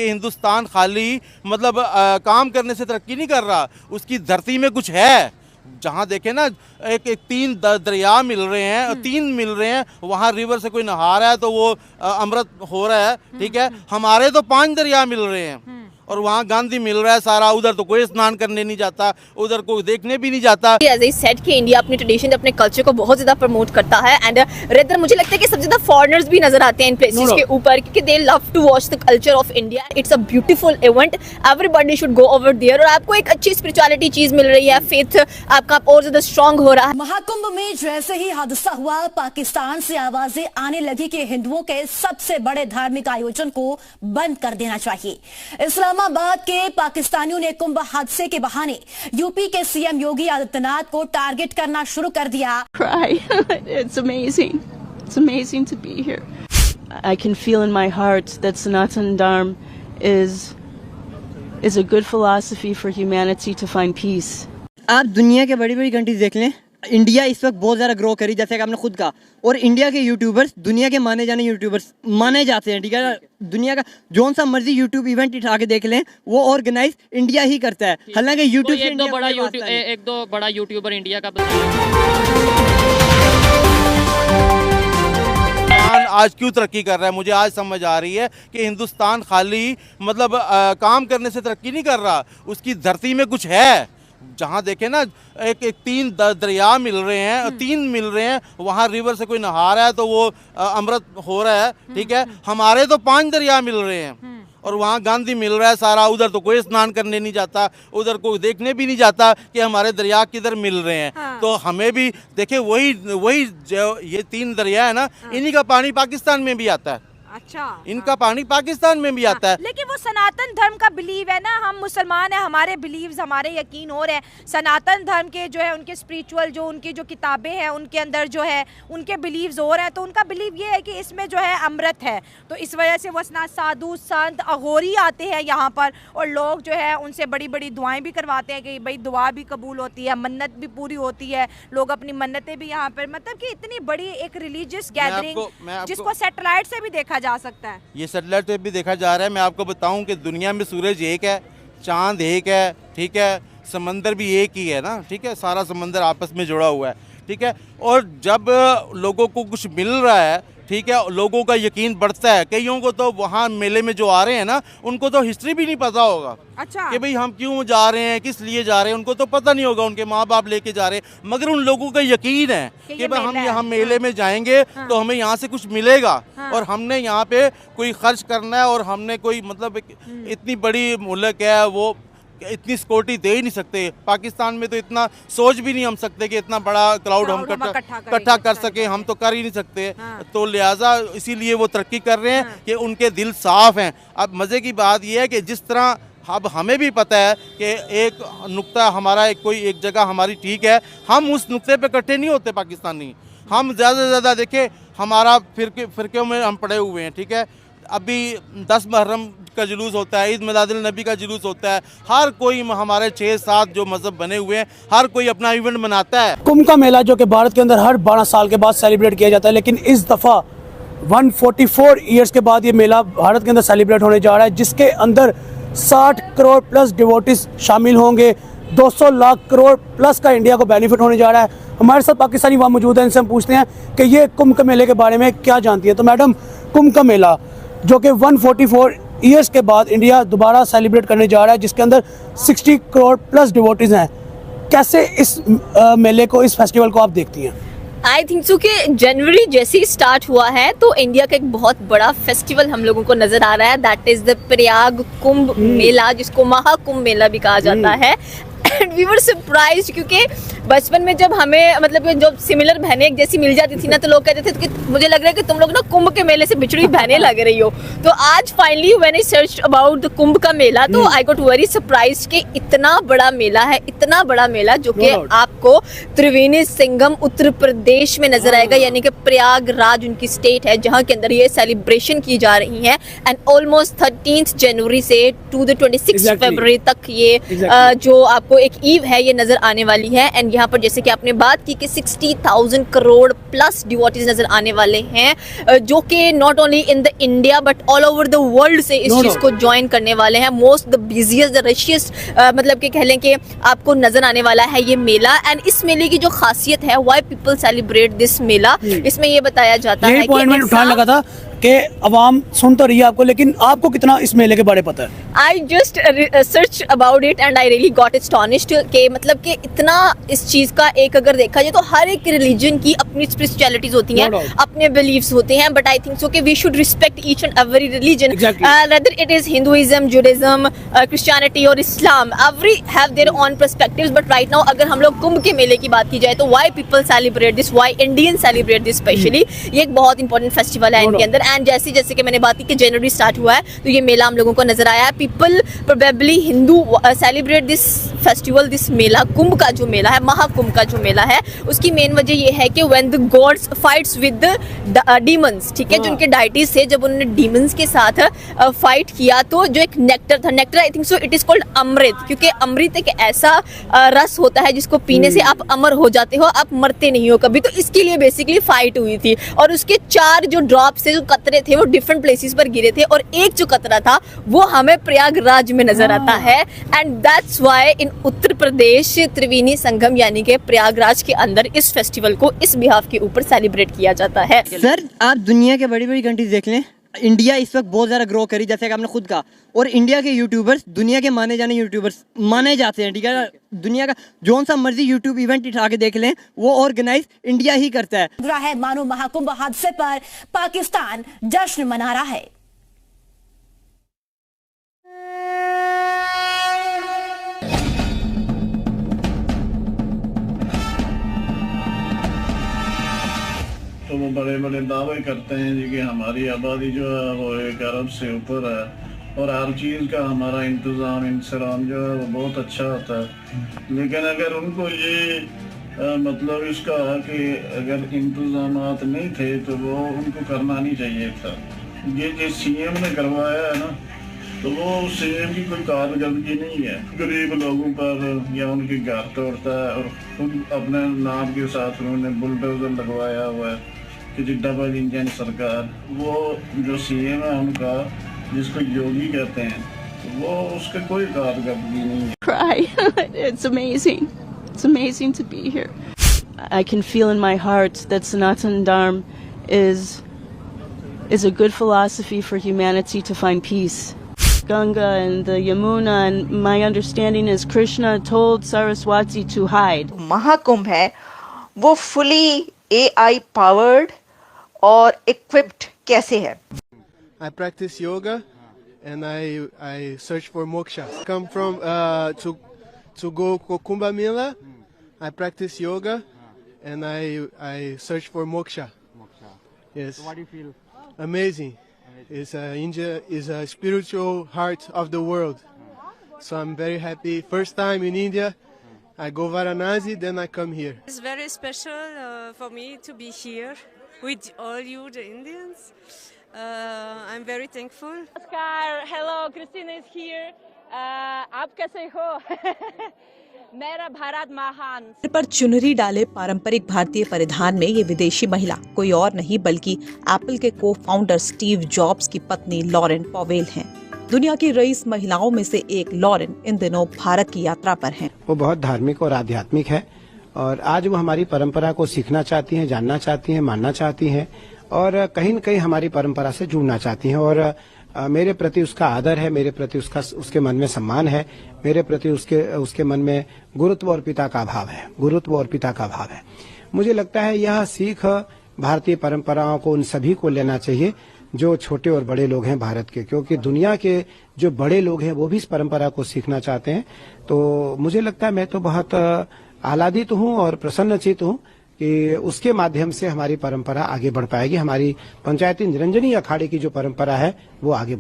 हिंदुस्तान खाली मतलब काम करने से तरक्की नहीं कर रहा, उसकी धरती में कुछ है। जहाँ देखे ना एक तीन दरिया मिल रहे हैं, तीन मिल रहे हैं, वहाँ रिवर से कोई नहा रहा है तो वो अमृत हो रहा है, ठीक है। हमारे तो 5 दरिया मिल रहे हैं और वहाँ गांधी मिल रहा है सारा, उधर तो कोई स्नान करने नहीं जाता, उधर कोई देखने भी नहीं जाता। As I said कि इंडिया अपने ट्रेडिशन अपने कल्चर को बहुत ज्यादा प्रमोट करता है एंड रेदर मुझे लगता है कि सबसे ज्यादा फॉरेनर्स भी नजर आते हैं इन प्लेसेस के ऊपर क्योंकि they love to watch the culture of India. It's a beautiful event, everybody should go over there और आपको एक अच्छी स्पिरिचुअलिटी चीज मिल रही है, फेथ आपका और ज्यादा स्ट्रांग हो रहा है। महाकुंभ में जैसे ही हादसा हुआ, पाकिस्तान से आवाजें आने लगी कि हिंदुओं के सबसे बड़े धार्मिक आयोजन को बंद कर देना चाहिए। इस्लामाबाद के पाकिस्तानियों ने कुंभ हादसे के बहाने यूपी के सीएम योगी आदित्यनाथ को टारगेट करना शुरू कर दिया। Cry. It's amazing. It's amazing to be here. I can feel in my heart that Sanatan Dharma is a good philosophy for humanity to find peace. आप दुनिया के बड़ी बड़ी कंट्रीज देख लें, इंडिया इस वक्त बहुत ज़्यादा ग्रो करी, जैसे कि आपने खुद कहा, और इंडिया के यूट्यूबर्स दुनिया के माने जाने यूट्यूबर्स माने जाते हैं, ठीक है। दुनिया का जोन सा मर्जी यूट्यूब इवेंट उठा के देख लें, वो ऑर्गेनाइज इंडिया ही करता है। हालांकि यूट्यूब से एक दो बड़ा यूट्यूबर इंडिया का आज क्यों तरक्की कर रहा है, मुझे आज समझ आ रही है कि हिंदुस्तान खाली मतलब काम करने से तरक्की नहीं कर रहा, उसकी धरती में कुछ है। जहाँ देखे ना एक तीन दरिया मिल रहे हैं, तीन मिल रहे हैं, वहाँ रिवर से कोई नहा रहा है तो वो अमृत हो रहा है, ठीक है। हमारे तो 5 दरिया मिल रहे हैं और वहाँ गांधी मिल रहा है सारा, उधर तो कोई स्नान करने नहीं जाता, उधर कोई देखने भी नहीं जाता कि हमारे दरिया किधर मिल रहे हैं। हाँ। तो हमें भी देखे वही जो ये 3 दरिया है ना, इन्हीं का पानी पाकिस्तान में भी आता है। अच्छा, इनका पानी पाकिस्तान में भी आता है। लेकिन वो सनातन धर्म का बिलीव है ना, हम मुसलमान हैं, हमारे बिलीव्स हमारे यकीन हो रहे हैं। सनातन धर्म के जो है उनके स्पिरिचुअल जो उनकी जो किताबें हैं उनके अंदर जो है उनके बिलीव्स हो रहे हैं, तो उनका बिलीव ये है कि इसमें जो है अमृत है। तो इस वजह से वो साधु संत अघोरी आते हैं यहाँ पर और लोग जो है उनसे बड़ी बड़ी दुआएं भी करवाते हैं कि भाई दुआ भी कबूल होती है, मन्नत भी पूरी होती है, लोग अपनी मन्नतें भी यहाँ पर, मतलब कि इतनी बड़ी एक रिलीजियस गैदरिंग जिसको सैटेलाइट से भी देखा जा सकता है। ये सैटेलाइट पे भी देखा जा रहा है। मैं आपको बताऊं कि दुनिया में सूरज एक है, चांद एक है, ठीक है, समंदर भी एक ही है ना, ठीक है, सारा समंदर आपस में जुड़ा हुआ है, ठीक है। और जब लोगों को कुछ मिल रहा है, ठीक है, लोगों का यकीन बढ़ता है। कईयों को तो वहाँ मेले में जो आ रहे हैं ना, उनको तो हिस्ट्री भी नहीं पता होगा। अच्छा, कि भाई हम क्यों जा रहे हैं, किस लिए जा रहे हैं, उनको तो पता नहीं होगा, उनके माँ बाप लेके जा रहे हैं, मगर उन लोगों का यकीन है कि भाई हम यहाँ मेले में जाएंगे तो हमें यहाँ से कुछ मिलेगा और हमने यहाँ पे कोई खर्च करना है और हमने कोई मतलब इतनी बड़ी मुल्क है, वो इतनी सिक्योरिटी दे ही नहीं सकते। पाकिस्तान में तो इतना सोच भी नहीं हम सकते कि इतना बड़ा क्राउड हम इकट्ठा कर सके, हम तो कर ही नहीं सकते। हाँ। तो लिहाजा इसीलिए वो तरक्की कर रहे हैं। हाँ। कि उनके दिल साफ हैं। अब मज़े की बात यह है कि जिस तरह अब हमें भी पता है कि एक नुक्ता हमारा एक जगह हमारी ठीक है, हम उस नुक्ते पे इकट्ठे नहीं होते पाकिस्तानी। हम ज़्यादा से ज़्यादा देखें हमारा फ़िरक़ों में हम पड़े हुए हैं, ठीक है। अभी 10 मुहर्रम का जुलूस होता है, ईद मिलादुल नबी का जुलूस होता है, हर कोई हमारे 6-7 जो मज़हब बने हुए हैं, हर कोई अपना इवेंट मनाता है। कुंभ का मेला जो कि भारत के अंदर हर 12 साल के बाद सेलिब्रेट किया जाता है, लेकिन इस दफ़ा 144 ईयर्स के बाद ये मेला भारत के अंदर सेलिब्रेट होने जा रहा है, जिसके अंदर 60 करोड़ प्लस डिवोटीज शामिल होंगे। 200 लाख करोड़ प्लस का इंडिया को बेनिफिट होने जा रहा है। हमारे साथ पाकिस्तानी वहाँ मौजूद हैं, इनसे हम पूछते हैं कि ये कुंभ के मेले के बारे में क्या जानती है। तो मैडम, कुंभ का मेला जो कि 144 ईयर्स के बाद इंडिया दोबारा सेलिब्रेट करने जा रहा है, जिसके अंदर 60 करोड़ प्लस डिवोटीज हैं, कैसे इस मेले को, इस फेस्टिवल को आप देखती हैं? आई थिंक सो कि जनवरी जैसे ही स्टार्ट हुआ है तो इंडिया का एक बहुत बड़ा फेस्टिवल हम लोगों को नजर आ रहा है, that is the Prayag Kumbh Mela, जिसको महाकुंभ मेला भी कहा जाता है। एंड वी वर सरप्राइज्ड क्योंकि बचपन में जब हमें मतलब जब सिमिलर बहनें एक जैसी मिल जाती थी ना, तो लोग कहते थे कि मुझे लग रहा है कि तुम लोग ना कुंभ के मेले से बिछड़ी बहनें लग रही हो। तो आज finally when I search about the Kumbh का मेला, तो आई गॉट वेरी सरप्राइज्ड कि इतना बड़ा मेला है, इतना बड़ा मेला जो कि आपको त्रिवेणी संगम उत्तर प्रदेश में नजर आएगा, यानी कि प्रयागराज उनकी स्टेट है जहाँ के अंदर ये सेलिब्रेशन की जा रही है। एंड ऑलमोस्ट 13 जनवरी से टू द 26 फरवरी तक ये जो आपको एक ईव है ये नजर आने वाली है। एंड यहाँ पर जैसे कि आपने बात की कि 60,000 करोड़ प्लस डिवोटीज नजर आने वाले हैं, जो कि not only in the India but all over the world से इस चीज को ज्वाइन करने वाले हैं। मोस्ट द बिजिएस्ट द रशियस्ट मतलब कि कह लें कि आपको नजर आने वाला है ये मेला। एंड इस मेले की जो खासियत है, व्हाई पीपल सेलिब्रेट दिस मेला, इसमें ये बताया जाता है कि पॉइंट उठाने लगा था कि अवाम सुन तो रही है आपको, लेकिन आपको कितना इस मेले के बारे में पता है? I just search about it and I really got astonished कि मतलब कि इतना इस चीज़ का एक अगर देखा जाए तो हर एक रिलीजन की अपनी स्पिरिचुअलिटीज होती हैं, अपने बिलीव्स होते हैं, बट आई थिंक सो कि we should respect each and every religion, whether it is Hinduism, Judaism, Christianity और Islam, every have their own perspectives. But right now अगर हम लोग कुंभ के मेले की बात की जाए तो why people celebrate this, why Indian celebrate this specially, ये एक बहुत इंपॉर्टेंट फेस्टिवल है इनके अंदर। एंड जैसे कि मैंने बात की कि जनवरी स्टार्ट हुआ है तो ये मेला हम लोगों को नजर आया है। People probably Hindu celebrate this festival, this mela, Kumbh का जो मेला है, महाकुंभ का जो मेला है, उसकी मेन वजह ये है कि when the gods fights with demons, ठीक है, जो उनके डाइटीज थे, जब उन्होंने डीमंस के साथ फाइट किया तो जो एक नेक्टर था, nectar I think so it is called amrit, क्योंकि अमृत एक ऐसा रस होता है जिसको पीने से आप अमर हो जाते हो, आप मरते नहीं हो कभी। तो इसके लिए बेसिकली फाइट हुई थी और उसके 4 जो ड्रॉप्स थे, जो कतरे थे, वो डिफरेंट प्लेसेस पर गिरे थे और एक जो कतरा था वो हमें प्रयागराज में नजर आता है। And that's why in Uttar Pradesh Triveni Sangam यानी कि प्रयागराज के अंदर इस फेस्टिवल को इस बिहाफ के ऊपर सेलिब्रेट किया जाता है। सर, आप दुनिया के बड़ी बड़ी कंट्रीज देख लें, इंडिया इस वक्त बहुत ज़्यादा ग्रो करी, जैसे कि आपने खुद कहा, और इंडिया के यूट्यूबर्स दुनिया के माने जाने यूट्यूबर्स माने जाते हैं, ठीक है। दुनिया का जो सा मर्जी यूट्यूब इवेंट उठा के देख लें, वो ऑर्गेनाइज इंडिया ही करता है। मानो महाकुंभ हादसे पर पाकिस्तान जश्न मना रहा है। तो वो बड़े बड़े दावे करते हैं जी कि हमारी आबादी जो है वो 1 अरब से ऊपर है और हर चीज़ का हमारा इंतज़ाम जो है वो बहुत अच्छा होता है। लेकिन अगर उनको ये मतलब इसका कि अगर इंतज़ामात नहीं थे तो वो उनको करना नहीं चाहिए था। ये जो सीएम ने करवाया है ना, तो वो सीएम की कोई कारकर्दगी नहीं है, गरीब लोगों पर या उनके घर तोड़ता है। और खुद अपने नाम के साथ उन्होंने बुलडोजर लगवाया हुआ है कि जो डबल इंजन सरकार, वो जो सीएम है उनका, जिसको योगी कहते हैं, वो उसके कोई कारकर्दगी नहीं है। Cry. It's amazing to be here. I can feel in my heart that Sanatan Dharma is a good philosophy for humanity to find peace. Ganga and the Yamuna, and my understanding is Krishna told Saraswati to hide. Mahakumbh है वो fully AI powered और equipped कैसे है? I practice yoga and I search for moksha. Come from to go Kumbh Mela. I practice yoga and I search for moksha. Yes. So what do you feel? Amazing. India is a spiritual heart of the world. So I'm very happy. First time in India. I go Varanasi, then I come here. It's very special for me to be here with all you, the Indians. I'm very thankful. Namaskar. Hello, Christina is here. आप कैसे हो? मेरा भारत महान। पर चुनरी डाले पारंपरिक भारतीय परिधान में ये विदेशी महिला कोई और नहीं बल्कि एप्पल के को फाउंडर स्टीव जॉब्स की पत्नी लॉरेन पॉवेल हैं। दुनिया की रईस महिलाओं में से एक लॉरेन इन दिनों भारत की यात्रा पर हैं। वो बहुत धार्मिक और आध्यात्मिक है और आज वो हमारी परंपरा को सीखना चाहती हैं, जानना चाहती हैं, मानना चाहती हैं और कहीं न कहीं हमारी परंपरा से जुड़ना चाहती हैं। और मेरे प्रति उसका आदर है, मेरे प्रति उसके मन में सम्मान है, मेरे प्रति उसके मन में गुरुत्व और पिता का भाव है, गुरुत्व और पिता का भाव है। मुझे लगता है यह सीख भारतीय परंपराओं को उन सभी को लेना चाहिए जो छोटे और बड़े लोग हैं भारत के, क्योंकि दुनिया के जो बड़े लोग हैं वो भी इस परंपरा को सीखना चाहते हैं। तो मुझे लगता है मैं तो बहुत आह्लादित हूँ और प्रसन्नचित हूँ कि उसके माध्यम से हमारी परंपरा आगे बढ़ पाएगी, हमारी पंचायती निरंजनी अखाड़े की जो परंपरा है वो आगे